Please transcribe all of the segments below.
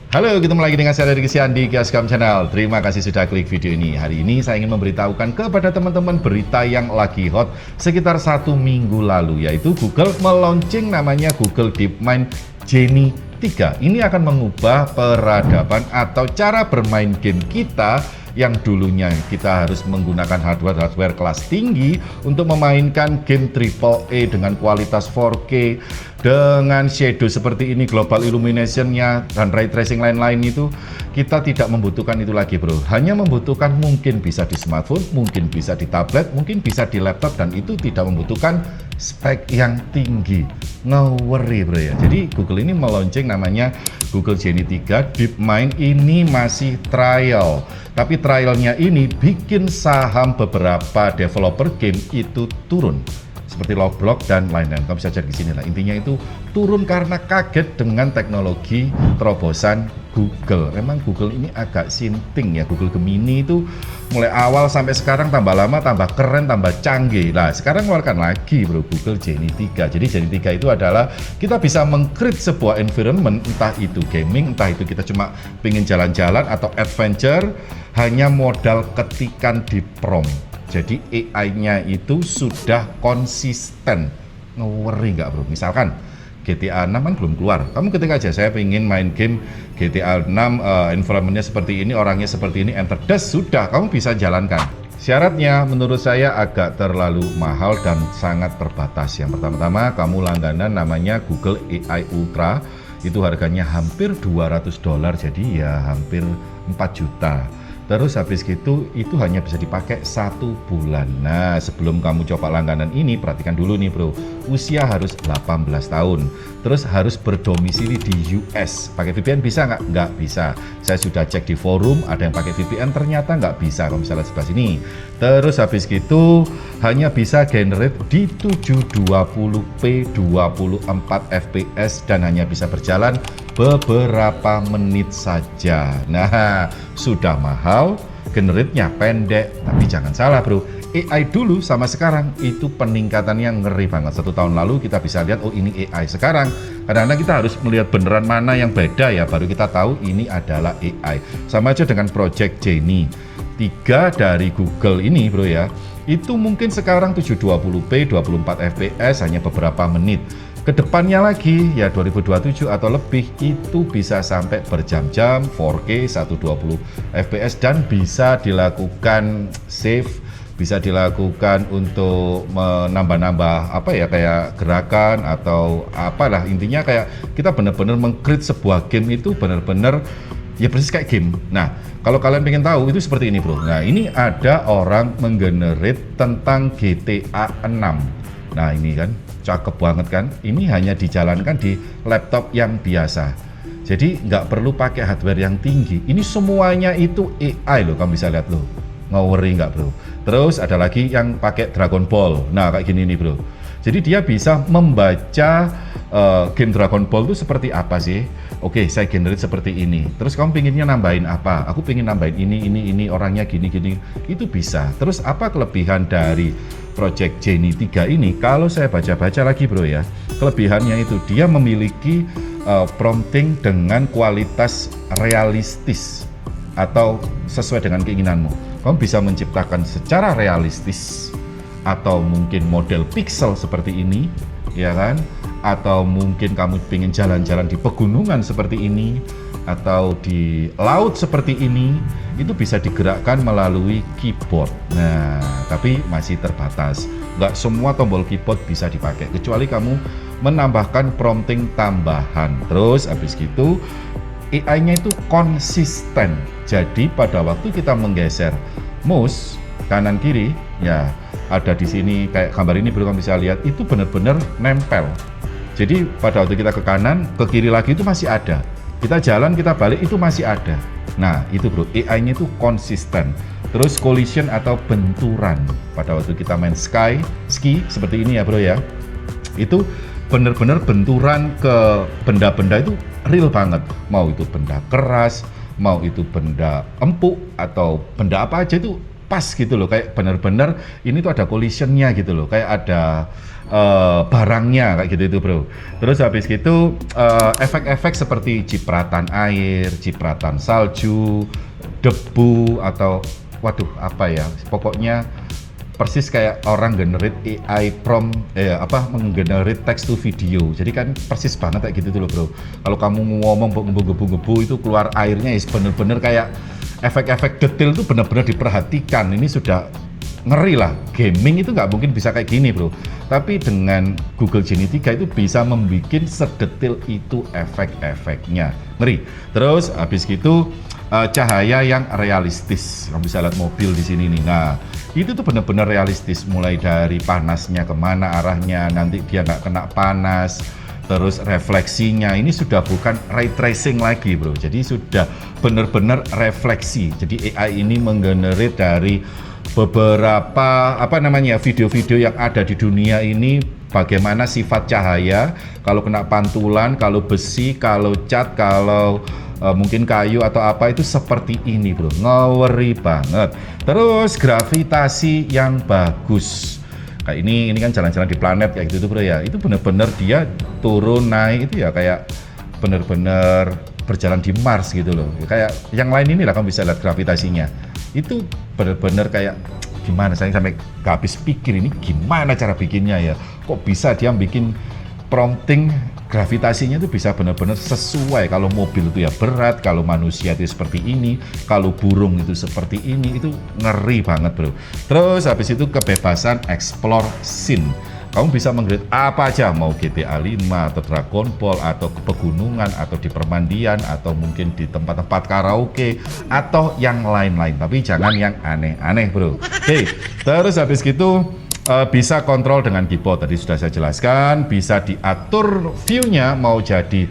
Halo, ketemu lagi dengan saya Rizky di Kioscom Channel. Terima kasih sudah klik video ini. Hari ini saya ingin memberitahukan kepada teman-teman berita yang lagi hot sekitar 1 minggu lalu, yaitu Google meluncing namanya Google DeepMind Genie 3. Ini akan mengubah peradaban atau cara bermain game kita yang dulunya kita harus menggunakan hardware kelas tinggi untuk memainkan game AAA dengan kualitas 4K dengan shadow seperti ini, global illumination-nya dan ray tracing lain-lain itu kita tidak membutuhkan itu lagi, bro. Hanya membutuhkan mungkin bisa di smartphone, mungkin bisa di tablet, mungkin bisa di laptop, dan itu tidak membutuhkan spek yang tinggi. No worry, bro ya. Jadi Google ini meluncing namanya Google Genie 3 DeepMind. Ini masih trial, tapi trialnya ini bikin saham beberapa developer game itu turun, seperti Roblox dan lain-lain. Kamu bisa cek di sini lah. Intinya itu turun karena kaget dengan teknologi terobosan Google. Memang Google ini agak sinting ya. Google Gemini itu mulai awal sampai sekarang tambah lama, tambah keren, tambah canggih. Nah, sekarang keluarkan lagi, bro, Google Genie 3. Jadi Genie 3 itu adalah kita bisa meng-create sebuah environment, entah itu gaming, entah itu kita cuma pengen jalan-jalan atau adventure, hanya modal ketikan di prompt. Jadi AI-nya itu sudah konsisten. Ngeri nggak, bro? Misalkan GTA 6 kan belum keluar. Kamu ketik aja, saya pengen main game GTA 6, environment-nya seperti ini, orangnya seperti ini, enter das, sudah, kamu bisa jalankan. Syaratnya menurut saya agak terlalu mahal dan sangat terbatas. Yang pertama-tama, kamu langganan namanya Google AI Ultra. Itu harganya hampir $200, jadi ya hampir 4 juta. Terus habis gitu itu hanya bisa dipakai 1 bulan. Nah, sebelum kamu coba langganan ini, perhatikan dulu nih, bro. Usia harus 18 tahun. Terus harus berdomisili di US. Pakai VPN bisa nggak? Nggak bisa. Saya sudah cek di forum, ada yang pakai VPN, ternyata nggak bisa. Kalau misalnya sebelah sini. Terus habis gitu hanya bisa generate di 720p 24 fps dan hanya bisa berjalan beberapa menit saja. Nah, sudah mahal, generate-nya pendek, tapi jangan salah, bro. AI dulu sama sekarang itu peningkatannya ngeri banget. 1 tahun lalu kita bisa lihat, oh ini AI. Sekarang kadang-kadang kita harus melihat beneran mana yang beda ya, baru kita tahu ini adalah AI. Sama aja dengan Project Genie 3 dari Google ini, bro ya. Itu mungkin sekarang 720p 24 fps hanya beberapa menit. Kedepannya lagi ya 2027 atau lebih itu bisa sampai berjam-jam 4K 120 fps dan bisa dilakukan save, bisa dilakukan untuk menambah-nambah apa ya, kayak gerakan atau apalah, intinya kayak kita benar-benar meng-create sebuah game itu benar-benar ya persis kayak game. Nah, kalau kalian pengen tahu itu seperti ini, bro. Nah, ini ada orang menggenerate tentang GTA 6. Nah, ini kan cakep banget kan. Ini hanya dijalankan di laptop yang biasa. Jadi nggak perlu pakai hardware yang tinggi. Ini semuanya itu AI loh, kamu bisa lihat loh. Ngawuri nggak, bro? Terus ada lagi yang pakai Dragon Ball. Nah, kayak gini nih, bro. Jadi dia bisa membaca game Dragon Ball itu seperti apa sih? Oke, saya generate seperti ini. Terus kamu pinginnya nambahin apa? Aku pingin nambahin ini, orangnya gini. Itu bisa. Terus apa kelebihan dari Project Genie 3 ini? Kalau saya baca-baca lagi, bro ya, kelebihannya itu dia memiliki prompting dengan kualitas realistis atau sesuai dengan keinginanmu. Kamu bisa menciptakan secara realistis atau mungkin model pixel seperti ini, ya kan? Atau mungkin kamu ingin jalan-jalan di pegunungan seperti ini atau di laut seperti ini, itu bisa digerakkan melalui keyboard. Nah, tapi masih terbatas. Nggak semua tombol keyboard bisa dipakai, kecuali kamu menambahkan prompting tambahan. Terus habis gitu AI-nya itu konsisten. Jadi pada waktu kita menggeser mouse kanan kiri, ya ada di sini kayak gambar ini, bro, kamu bisa lihat itu benar-benar nempel. Jadi pada waktu kita ke kanan, ke kiri lagi itu masih ada. Kita jalan, kita balik itu masih ada. Nah, itu, bro, AI-nya itu konsisten. Terus collision atau benturan. Pada waktu kita main ski seperti ini ya, bro ya. Itu benar-benar benturan ke benda-benda itu real banget. Mau itu benda keras, mau itu benda empuk atau benda apa aja itu pas gitu loh, kayak bener-bener ini tuh ada collisionnya gitu loh, kayak ada barangnya kayak gitu itu bro. Terus habis gitu efek-efek seperti cipratan air, cipratan salju, debu atau waduh apa ya, pokoknya persis kayak orang generate AI prompt menggenerate text to video. Jadi kan persis banget kayak gitu tuh loh bro. Kalau kamu ngomong gebu-gebu itu keluar airnya ya bener-bener kayak efek-efek detail tuh bener-bener diperhatikan. Ini sudah ngeri lah, gaming itu nggak mungkin bisa kayak gini bro, tapi dengan Google Genie 3 itu bisa membuat sedetil itu efek-efeknya, ngeri. Terus habis gitu cahaya yang realistis, kamu bisa lihat mobil di sini nih. Nah itu tuh benar-benar realistis, mulai dari panasnya kemana arahnya, nanti dia nggak kena panas. Terus refleksinya ini sudah bukan ray tracing lagi bro, jadi sudah benar-benar refleksi. Jadi AI ini menggenerate dari beberapa video-video yang ada di dunia ini, bagaimana sifat cahaya kalau kena pantulan, kalau besi, kalau cat, kalau mungkin kayu atau apa itu seperti ini bro, ngeri banget. Terus gravitasi yang bagus kayak ini kan jalan-jalan di planet kayak gitu tuh bro ya, itu bener-bener dia turun naik itu ya kayak bener-bener berjalan di Mars gitu loh, kayak yang lain ini lah kamu bisa lihat gravitasinya. Itu bener-bener kayak gimana, saya sampai gak habis pikir ini gimana cara bikinnya ya, kok bisa dia bikin prompting gravitasinya itu bisa benar-benar sesuai. Kalau mobil itu ya berat, kalau manusia itu seperti ini, kalau burung itu seperti ini, itu ngeri banget bro. Terus habis itu kebebasan explore scene, kamu bisa meng-create apa aja, mau GTA 5 atau Dragon Ball atau ke pegunungan atau di permandian atau mungkin di tempat-tempat karaoke atau yang lain-lain, tapi jangan yang aneh-aneh bro. Oke, terus habis gitu bisa kontrol dengan keyboard, tadi sudah saya jelaskan. Bisa diatur view-nya mau jadi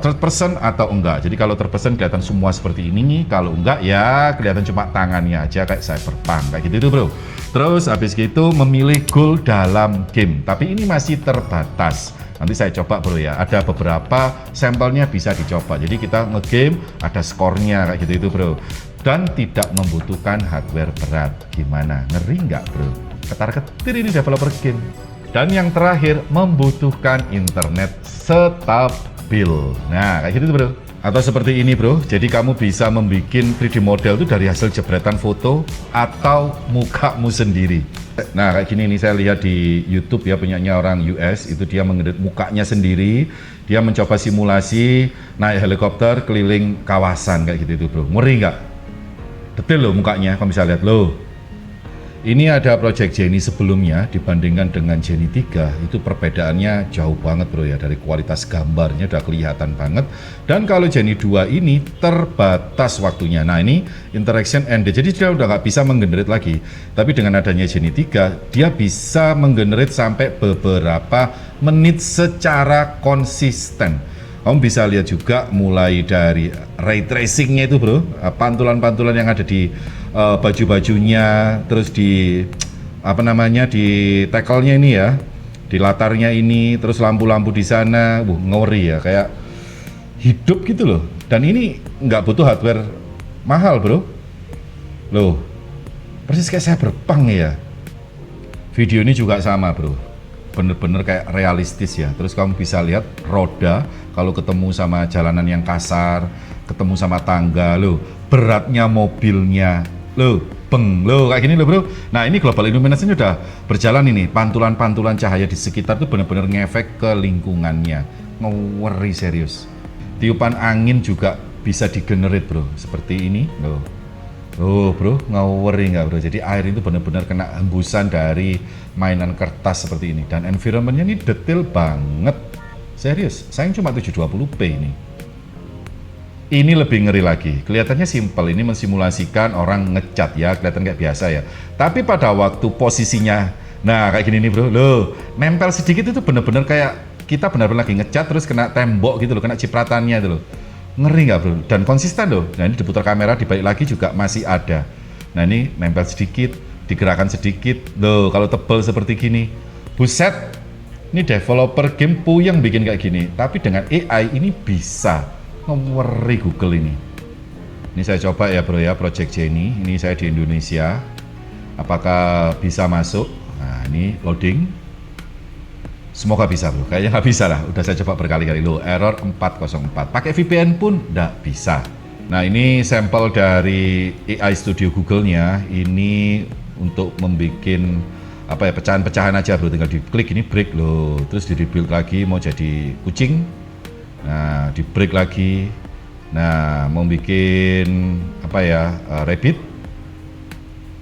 third person atau enggak. Jadi kalau third person kelihatan semua seperti ini, kalau enggak ya kelihatan cuma tangannya aja kayak Cyberpunk kayak gitu tuh bro. Terus habis gitu memilih goal dalam game, tapi ini masih terbatas. Nanti saya coba bro ya, ada beberapa sampelnya bisa dicoba. Jadi kita ngegame ada skornya kayak gitu itu bro, dan tidak membutuhkan hardware berat. Gimana, ngeri nggak bro? Ketar-ketir ini developer game. Dan yang terakhir membutuhkan internet stabil. Nah kayak gitu bro. Atau seperti ini bro, jadi kamu bisa membuat 3D model itu dari hasil jepretan foto atau mukamu sendiri. Nah kayak gini nih, saya lihat di YouTube ya, punyanya orang US, itu dia mengedit mukanya sendiri. Dia mencoba simulasi naik helikopter keliling kawasan kayak gitu itu bro. Ngeri nggak? Detail loh mukanya, kamu bisa lihat loh. Ini ada Project Genie sebelumnya dibandingkan dengan Genie 3, itu perbedaannya jauh banget bro ya, dari kualitas gambarnya udah kelihatan banget. Dan kalau Genie 2 ini terbatas waktunya. Nah ini interaction ended, jadi dia udah nggak bisa menggenerate lagi. Tapi dengan adanya Genie 3, dia bisa menggenerate sampai beberapa menit secara konsisten. Kamu bisa lihat juga mulai dari ray tracingnya itu bro, pantulan-pantulan yang ada di baju-bajunya, terus di di tackle-nya ini ya, di latarnya ini, terus lampu-lampu di sana, ngeri ya, kayak hidup gitu loh. Dan ini nggak butuh hardware mahal bro, loh, persis kayak Cyberpunk ya. Video ini juga sama bro, bener-bener kayak realistis ya. Terus kamu bisa lihat roda kalau ketemu sama jalanan yang kasar, ketemu sama tangga, loh, beratnya mobilnya, loh, loh, kayak gini loh bro. Nah ini global illumination udah berjalan ini, pantulan-pantulan cahaya di sekitar tuh bener-bener ngefek ke lingkungannya, ngeri serius. Tiupan angin juga bisa digenerate bro, seperti ini, loh. Oh bro, ngawuri nggak bro? Jadi air itu benar-benar kena hembusan dari mainan kertas seperti ini. Dan environmentnya ini detail banget. Serius, sayang cuma 720p ini. Ini lebih ngeri lagi. Kelihatannya simpel, ini mensimulasikan orang ngecat ya, kelihatan kayak biasa ya. Tapi pada waktu posisinya, nah kayak gini nih bro, loh, nempel sedikit itu benar-benar kayak kita benar-benar lagi ngecat terus kena tembok gitu loh, kena cipratannya itu loh. Ngeri nggak bro? Dan konsisten loh. Nah ini diputar kamera, dibalik lagi juga masih ada. Nah ini nempel sedikit, digerakkan sedikit. Loh kalau tebal seperti gini, buset. Ini developer game puyeng bikin kayak gini. Tapi dengan AI ini bisa. Ngeri Google ini. Ini saya coba ya bro ya, Project Jenny. Ini saya di Indonesia. Apakah bisa masuk? Nah ini loading. Semoga bisa bro, kayaknya nggak bisa lah. Udah saya coba berkali-kali loh, error 404. Pakai VPN pun nggak bisa. Nah ini sampel dari AI Studio Google-nya. Ini untuk membuat apa ya, pecahan-pecahan aja bro, tinggal diklik ini break loh, terus di rebuild lagi mau jadi kucing, nah di break lagi, nah mau bikin apa ya, rabbit,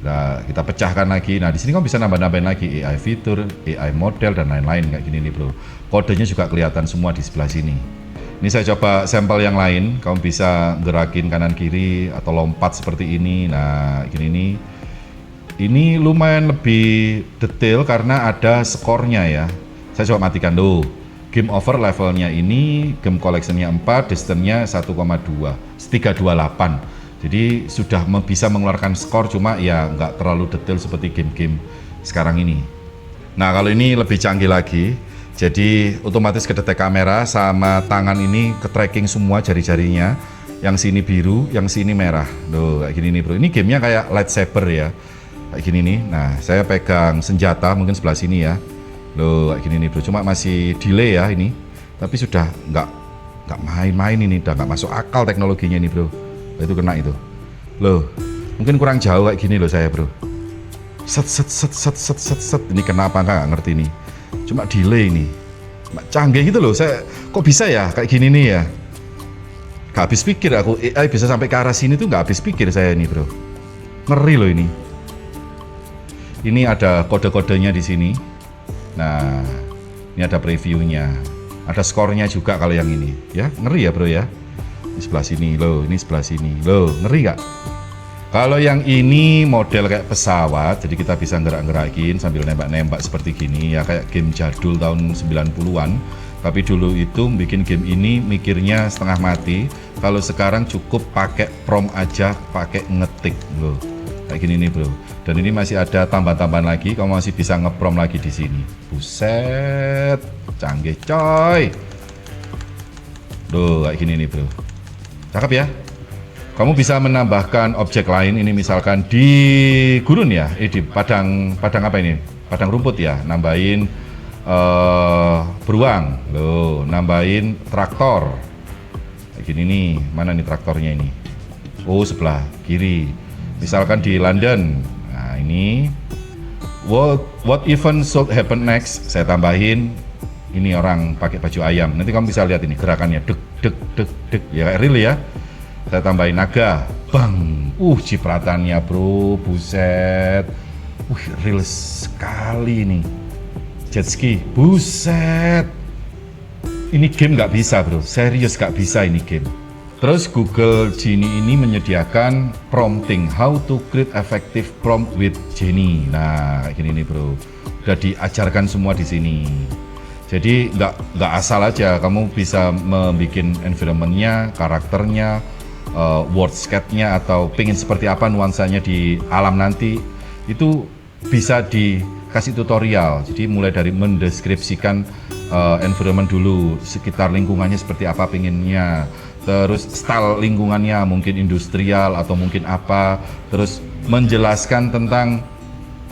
nah kita pecahkan lagi. Nah di sini kamu bisa nambah-nambahin lagi AI fitur, AI model dan lain-lain kayak gini nih bro. Kodenya juga kelihatan semua di sebelah sini. Ini saya coba sampel yang lain, kamu bisa gerakin kanan kiri atau lompat seperti ini. Nah gini nih. Ini lumayan lebih detail karena ada skornya ya. Saya coba matikan dulu. Game over levelnya ini, game collectionnya 4, distance-nya 1,2, 328. Jadi sudah bisa mengeluarkan skor, cuma ya nggak terlalu detail seperti game-game sekarang ini. Nah kalau ini lebih canggih lagi. Jadi otomatis kedetek kamera sama tangan ini ke tracking semua jari-jarinya. Yang sini biru, yang sini merah. Loh kayak gini nih bro. Ini gamenya kayak lightsaber ya. Kayak gini nih. Nah saya pegang senjata mungkin sebelah sini ya. Loh kayak gini nih bro, cuma masih delay ya ini, tapi sudah nggak main-main ini, udah nggak masuk akal teknologinya ini bro. Itu kena itu loh, mungkin kurang jauh kayak gini loh saya bro. Set set set set set set set, ini kenapa nggak ngerti nih, cuma delay ini canggih gitu loh. Saya kok bisa ya kayak gini nih ya, nggak habis pikir aku. AI bisa sampai ke arah sini tuh nggak habis pikir saya ini bro, ngeri loh ini. Ini ada kode-kodenya di sini. Nah, ini ada previewnya, ada skornya juga kalau yang ini, ya ngeri ya bro ya. Di sebelah sini loh, ini sebelah sini loh, ngeri gak? Kalau yang ini model kayak pesawat, jadi kita bisa gerak-gerakin sambil nembak-nembak seperti gini ya, kayak game jadul tahun 90-an. Tapi dulu itu bikin game ini mikirnya setengah mati. Kalau sekarang cukup pakai prompt aja, pakai ngetik loh. Kayak gini nih bro. Dan ini masih ada tambahan-tambahan lagi, kamu masih bisa ngeprom lagi di sini. Buset, canggih coy. Tuh kayak gini nih bro. Cakep ya. Kamu bisa menambahkan objek lain, ini misalkan di gurun ya, di padang apa ini? Padang rumput ya, nambahin beruang. Loh, nambahin traktor. Kayak gini nih, mana nih traktornya ini? Oh, sebelah kiri. Misalkan di London. Nah ini what event should happen next, saya tambahin ini orang pakai baju ayam. Nanti kamu bisa lihat ini gerakannya dek dek dek dek ya, kayak real ya. Saya tambahin naga, bang, cipratannya bro, buset, real sekali ini. Jet ski, buset, ini game nggak bisa bro, serius nggak bisa ini game. Terus Google Genie ini menyediakan prompting, how to create effective prompt with Genie. Nah, kayak gini nih bro, udah diajarkan semua di sini. Jadi nggak asal aja, kamu bisa membuat environment-nya, karakternya, wordscape-nya, atau pengen seperti apa nuansanya di alam nanti, itu bisa dikasih tutorial. Jadi mulai dari mendeskripsikan environment dulu, sekitar lingkungannya seperti apa pengennya. Terus style lingkungannya mungkin industrial atau mungkin apa, terus menjelaskan tentang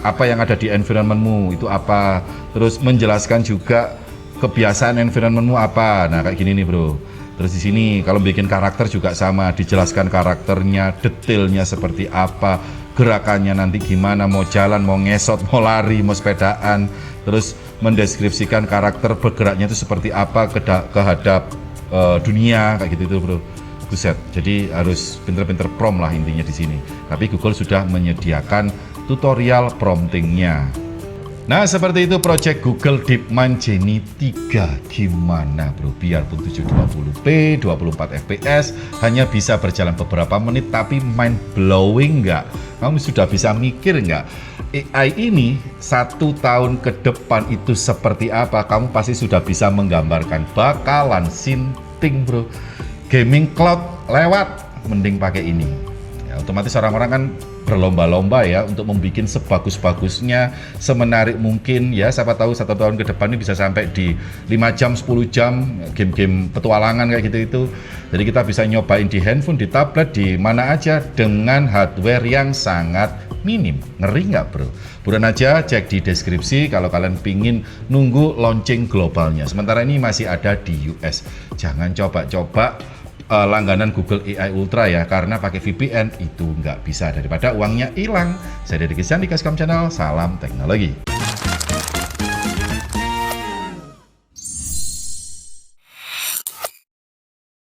apa yang ada di environmentmu itu apa, terus menjelaskan juga kebiasaan environmentmu apa. Nah kayak gini nih bro. Terus di sini kalau bikin karakter juga sama, dijelaskan karakternya, detailnya seperti apa, gerakannya nanti gimana, mau jalan, mau ngesot, mau lari, mau sepedaan, terus mendeskripsikan karakter bergeraknya itu seperti apa kehadap dunia kayak gitu bro. Buset, jadi harus pinter-pinter prompt lah intinya di sini. Tapi Google sudah menyediakan tutorial promptingnya. Nah seperti itu project Google DeepMind Genie 3. Gimana bro, biarpun 720p 24 fps hanya bisa berjalan beberapa menit, tapi mind blowing nggak? Kamu sudah bisa mikir nggak AI ini 1 tahun ke depan itu seperti apa? Kamu pasti sudah bisa menggambarkan, bakalan sinting bro. Gaming cloud lewat, mending pakai ini ya. Otomatis orang-orang kan berlomba-lomba ya untuk membuat sebagus-bagusnya, semenarik mungkin ya. Siapa tahu 1 tahun ke depan ini bisa sampai di 5 jam, 10 jam game-game petualangan kayak gitu itu. Jadi kita bisa nyobain di handphone, di tablet, di mana aja dengan hardware yang sangat minim. Ngeri nggak bro? Buruan aja cek di deskripsi kalau kalian pingin nunggu launching globalnya. Sementara ini masih ada di US. Jangan coba-coba langganan Google AI Ultra ya, karena pakai VPN itu nggak bisa, daripada uangnya hilang. Saya Deddy Christian di Kaskom Channel, salam teknologi.